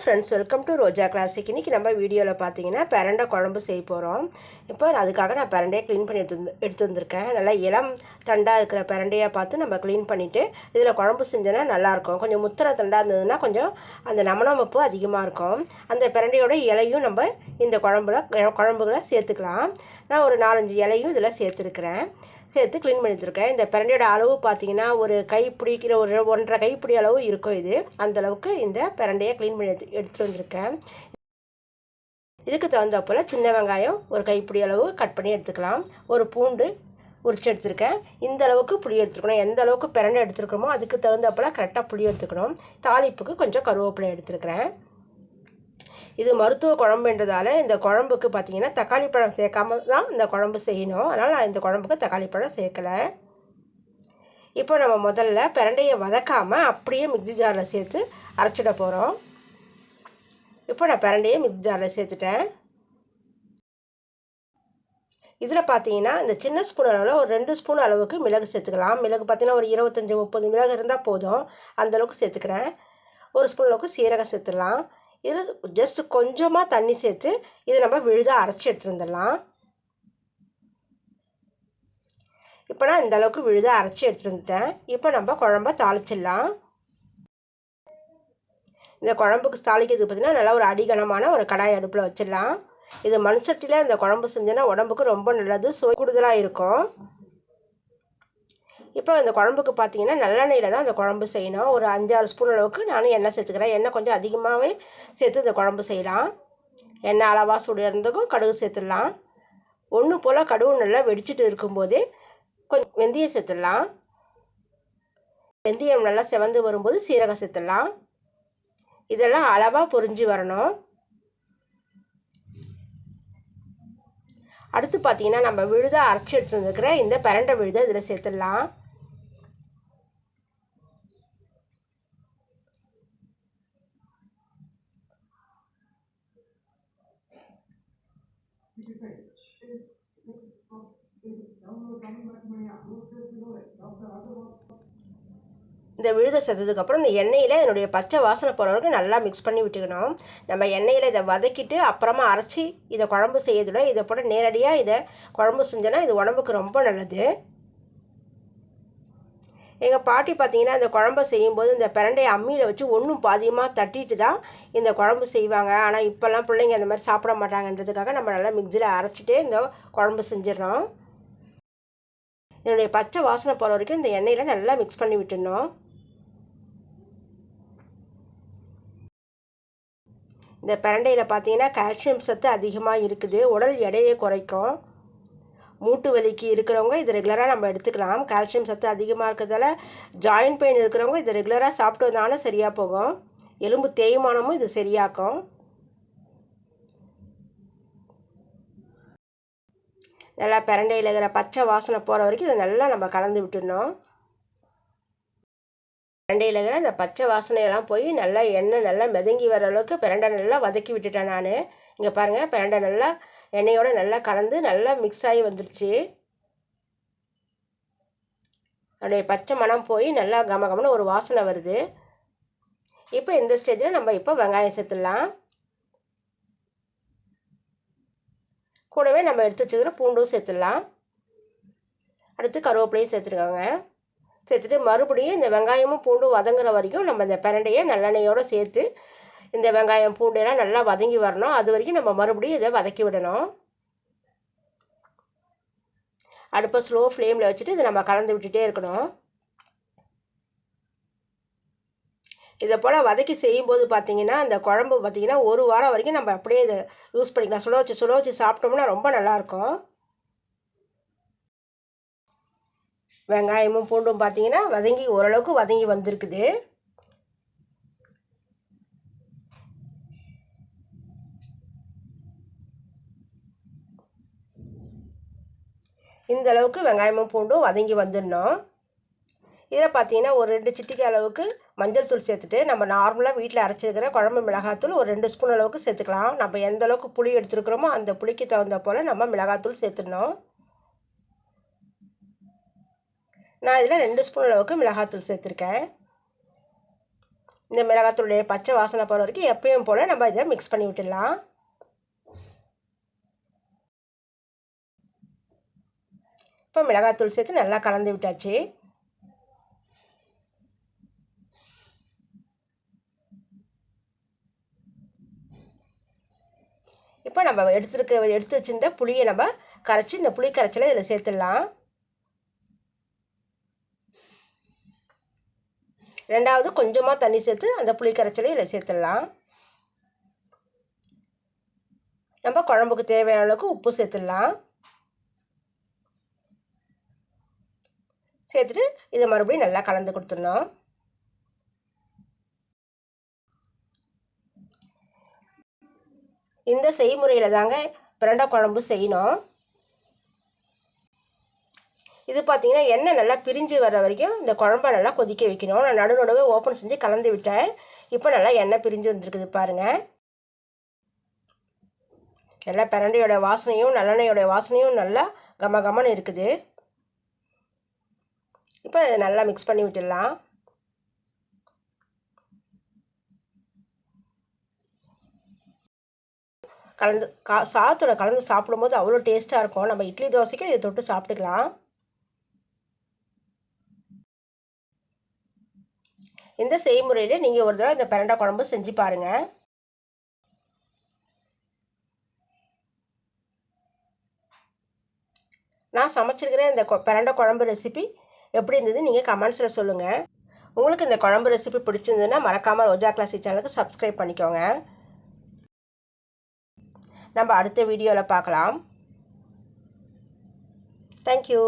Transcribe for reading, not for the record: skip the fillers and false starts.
Friends, welcome to Roja classic. இன்றைக்கி நம்ம வீடியோவில் பார்த்தீங்கன்னா பிரண்டை குழம்பு செய்ய போகிறோம். இப்போ அதுக்காக நான் பிரண்டையை க்ளீன் பண்ணி எடுத்து வந்திருக்கேன். நல்லா இளம் தண்டாக இருக்கிற பிரண்டையாக பார்த்து நம்ம க்ளீன் பண்ணிவிட்டு இதில் குழம்பு செஞ்சோன்னா நல்லாயிருக்கும். கொஞ்சம் முத்திர தண்டாக இருந்ததுன்னா கொஞ்சம் அந்த நமப்பு அதிகமாக இருக்கும். அந்த பிரண்டையோட இலையும் நம்ம இந்த குழம்புகளை சேர்த்துக்கலாம். நான் ஒரு 4-5 இலையும் இதில் சேர்த்து க்ளீன் பண்ணி வச்சுருக்கேன். இந்த பிரண்டையோட அளவு பார்த்திங்கன்னா ஒரு கைப்பிடிக்கிற ஒரு 1.5 கைப்பிடி அளவு இருக்கும். இது அந்தளவுக்கு இந்த பிரண்டையை க்ளீன் பண்ணி எடுத்துகிட்டு வந்திருக்கேன். இதுக்கு தகுந்த போல் சின்ன வெங்காயம் ஒரு கைப்பிடி அளவு கட் பண்ணி எடுத்துக்கலாம். ஒரு பூண்டு உரிச்சு எடுத்துருக்கேன். இந்த அளவுக்கு புளி எடுத்துருக்கணும். எந்த அளவுக்கு பிரண்டை எடுத்துருக்கோமோ அதுக்கு தகுந்த போல் கரெக்டாக புளி எடுத்துக்கணும். தாளிப்புக்கு கொஞ்சம் கருவேப்பிலை எடுத்துருக்கிறேன். இது மருத்துவ குழம்புன்றதால இந்த குழம்புக்கு பார்த்திங்கன்னா தக்காளி பழம் சேர்க்காம தான் இந்த குழம்பு செய்யணும். அதனால் நான் இந்த குழம்புக்கு தக்காளி பழம் சேர்க்கலை. இப்போ நம்ம முதல்ல பிரண்டையை வதக்காமல் அப்படியே மிக்ஸி ஜாரில் சேர்த்து அரைச்சிட போகிறோம். இப்போ நான் பிரண்டையை மிக்ஸி ஜாரில் சேர்த்துட்டேன். இதில் பார்த்தீங்கன்னா இந்த சின்ன ஸ்பூன் அளவில் ஒரு 2 ஸ்பூன் அளவுக்கு மிளகு சேர்த்துக்கலாம். மிளகு பார்த்திங்கன்னா ஒரு 25-30 மிளகு இருந்தால் போதும். அந்தளவுக்கு சேர்த்துக்கிறேன். ஒரு ஸ்பூன் அளவுக்கு சீரகம் சேர்த்துடலாம். இதில் ஜஸ்ட் கொஞ்சமாக தண்ணி சேர்த்து இதை நம்ம விழுதாக அரைச்சி எடுத்துகிட்டு வந்துடலாம். இப்போ நான் இந்த அளவுக்கு விழுதாக அரைச்சி எடுத்துகிட்டு வந்துட்டேன். இப்போ நம்ம குழம்ப தாளிச்சிடலாம். இந்த குழம்புக்கு தாளிக்கிறதுக்கு பார்த்திங்கன்னா நல்லா ஒரு அடிகனமான ஒரு கடாய் அடுப்பில் வச்சிடலாம். இது மண் சட்டியில் இந்த குழம்பு செஞ்சோன்னா உடம்புக்கு ரொம்ப நல்லது, சுவை கூடுதலாக இருக்கும். இப்போ இந்த குழம்புக்கு பார்த்திங்கன்னா நல்லெண்ணெயில் தான் இந்த குழம்பு செய்யணும். ஒரு 5-6 ஸ்பூன் அளவுக்கு நானும் எண்ணெய் சேர்த்துக்கிறேன். எண்ணெய் கொஞ்சம் அதிகமாகவே சேர்த்து இந்த குழம்பு செய்யலாம். எண்ணெய் அளவாக சுடு இருந்ததுக்கும் கடுகு சேர்த்துடலாம். ஒன்று போல் கடுகு நல்லா வெடிச்சிட்டு இருக்கும்போது கொஞ்சம் வெந்தயம் சேர்த்துடலாம். வெந்தயம் நல்லா செவந்து வரும்போது சீரகம் சேர்த்துடலாம். இதெல்லாம் அளவாக பொரிஞ்சு வரணும். அடுத்து பார்த்திங்கன்னா நம்ம விழுதாக அரைச்சி எடுத்துகிட்டு வந்துருக்கிற இந்த பிரண்டை விழுதை இதில் சேர்த்துடலாம். இந்த விழுதை சேர்த்ததுக்கப்புறம் இந்த எண்ணெயில் என்னுடைய பச்சை வாசனை போகிற வரைக்கும் நல்லா மிக்ஸ் பண்ணி விட்டுக்கணும். நம்ம எண்ணெயில் இதை வதக்கிட்டு அப்புறமா அரைச்சி இதை குழம்பு செய்யறதோட இதை போட நேரடியாக இதை குழம்பு செஞ்சோன்னா இது உடம்புக்கு ரொம்ப நல்லது. எங்கள் பாட்டி பார்த்திங்கன்னா இந்த குழம்பு செய்யும்போது இந்த பிரண்டையை அம்மியில் வச்சு ஒன்றும் பாதியமாக தட்டிட்டு தான் இந்த குழம்பு செய்வாங்க. ஆனால் இப்போல்லாம் பிள்ளைங்க அந்த மாதிரி சாப்பிட மாட்டாங்கன்றதுக்காக நம்ம நல்லா மிக்ஸியில் அரைச்சிட்டே இந்த குழம்பு செஞ்சிடறோம். என்னுடைய பச்சை வாசனை போகிற வரைக்கும் இந்த எண்ணெயில் நல்லா மிக்ஸ் பண்ணி விட்டுடணும். இந்த பிரண்டையில் பார்த்திங்கன்னா கால்சியம் சத்து அதிகமாக இருக்குது. உடல் எடையை குறைக்கும். மூட்டு வலிக்கு இருக்கிறவங்க இது ரெகுலராக நம்ம எடுத்துக்கலாம். கால்சியம் சத்து அதிகமாக இருக்கிறதால ஜாயின்ட் பெயின் இருக்கிறவங்க இது ரெகுலராக சாப்பிட்டு வந்தாலும் சரியாக போகும். எலும்பு தேய்மானமும் இது சரியாக்கும். நல்லா பிரண்டையில் இருக்கிற பச்சை வாசனை போகிற வரைக்கும் இதை நல்லா நம்ம கலந்து விட்டுடணும். பிரண்டையில் இருக்கிற இந்த பச்சை வாசனையெல்லாம் போய் நல்லா எண்ணெய் நல்லா மிதங்கி வர அளவுக்கு பிரண்டை நல்லா வதக்கி விட்டுட்டேன் நான். இங்கே பாருங்கள், பிரண்டை நல்லா எண்ணெயோடு நல்லா கலந்து நல்லா மிக்ஸ் ஆகி வந்துடுச்சு. அப்படியே பச்சை மணம் போய் நல்லா கமகமன்னு ஒரு வாசனை வருது. இப்போ இந்த ஸ்டேஜில் நம்ம இப்போ வெங்காயம் சேர்த்துடலாம். கூடவே நம்ம எடுத்து வச்சுக்கிற பூண்டும் சேர்த்துடலாம். அடுத்து கருவேப்பிலையும் சேர்த்துருக்காங்க. சேர்த்துட்டு மறுபடியும் இந்த வெங்காயமும் பூண்டும் வதங்குற வரைக்கும் நம்ம இந்த பிரண்டையை நல்லெண்ணெயோடு சேர்த்து இந்த வெங்காயம் பூண்டெல்லாம் நல்லா வதங்கி வரணும். அது வரைக்கும் நம்ம மறுபடியும் இதை வதக்கி விடணும். அடுப்பை ஸ்லோ ஃப்ளேமில் வச்சுட்டு இதை நம்ம கலந்து விட்டுட்டே இருக்கணும். இதை போல் வதக்கி செய்யும்போது பார்த்திங்கன்னா இந்த குழம்பு பார்த்திங்கன்னா 1 வாரம் வரைக்கும் நம்ம அப்படியே இதை யூஸ் பண்ணிக்கலாம். சுட வச்சு சாப்பிட்டோம்னா ரொம்ப நல்லாயிருக்கும். வெங்காயமும் பூண்டும் பார்த்திங்கன்னா ஓரளவுக்கு வதங்கி வந்திருக்குது. இந்த அளவுக்கு வெங்காயமும் பூண்டும் வதங்கி வந்துடணும். இதில் பார்த்திங்கன்னா ஒரு 2 சிட்டிகை அளவுக்கு மஞ்சள் தூள் சேர்த்துட்டு நம்ம நார்மலாக வீட்டில் அரைச்சிருக்கிற குழம்பு மிளகாத்தூள் ஒரு 2 ஸ்பூன் அளவுக்கு சேர்த்துக்கலாம். நம்ம எந்த அளவுக்கு புளி எடுத்துருக்குறோமோ அந்த புளிக்கு தகுந்த போல் நம்ம மிளகாத்தூள் சேர்த்துடணும். நான் இதில் 2 ஸ்பூன் அளவுக்கு மிளகாத்தூள் சேர்த்துருக்கேன். இந்த மிளகாத்தூளுடைய பச்சை வாசனை போகிற வரைக்கும் எப்பயும் போல் நம்ம இதை மிக்ஸ் பண்ணி விட்டுடலாம். இப்போ மிளகாத்தூள் சேர்த்து நல்லா கலந்து விட்டாச்சு. இப்போ நம்ம எடுத்து வச்சிருந்த புளியை நம்ம கரைச்சி இந்த புளி கரைச்சலை இதில் சேர்த்துடலாம். ரெண்டாவது கொஞ்சமாக தண்ணி சேர்த்து அந்த புளி கரைச்சலை இதில் சேர்த்துடலாம். நம்ம குழம்புக்கு தேவையான அளவுக்கு உப்பு சேர்த்துடலாம். சேர்த்துட்டு இதை மறுபடியும் நல்லா கலந்து கொடுத்துடணும். இந்த செய்முறையில் தாங்க பிரண்டை குழம்பு செய்யணும். இது பார்த்திங்கன்னா எண்ணெய் நல்லா பிரிஞ்சு வர வரைக்கும் இந்த குழம்பை நல்லா கொதிக்க வைக்கணும். நான் நடுவே ஓப்பன் செஞ்சு கலந்து விட்டேன். இப்போ நல்லா எண்ணெய் பிரிஞ்சு வந்துருக்குது பாருங்கள். நல்லா பிரண்டையோட வாசனையும் நல்லெண்ணெயோட வாசனையும் நல்லா கமகமன்னு இருக்குது. இப்போ இதை நல்லா மிக்ஸ் பண்ணி விட்டுடலாம். சாதத்தோட கலந்து சாப்பிடும்போது அவ்வளோ டேஸ்ட்டாக இருக்கும். நம்ம இட்லி தோசைக்கும் இதை தொட்டு சாப்பிட்டுக்கலாம். இந்த செய்முறையில் நீங்கள் ஒரு தடவை இந்த பிரண்டை குழம்பு செஞ்சு பாருங்கள். நான் சமைச்சிருக்கிற இந்த பிரண்டை குழம்பு ரெசிபி எப்படி இருந்தது நீங்கள் கமெண்ட்ஸில் சொல்லுங்கள். உங்களுக்கு இந்த குழம்பு ரெசிபி பிடிச்சிருந்ததுன்னா மறக்காமல் ரோஜா கிளாசிக் சேனலுக்கு சப்ஸ்கிரைப் பண்ணிக்கோங்க. நம்ம அடுத்த வீடியோவில் பார்க்கலாம். தேங்க்யூ.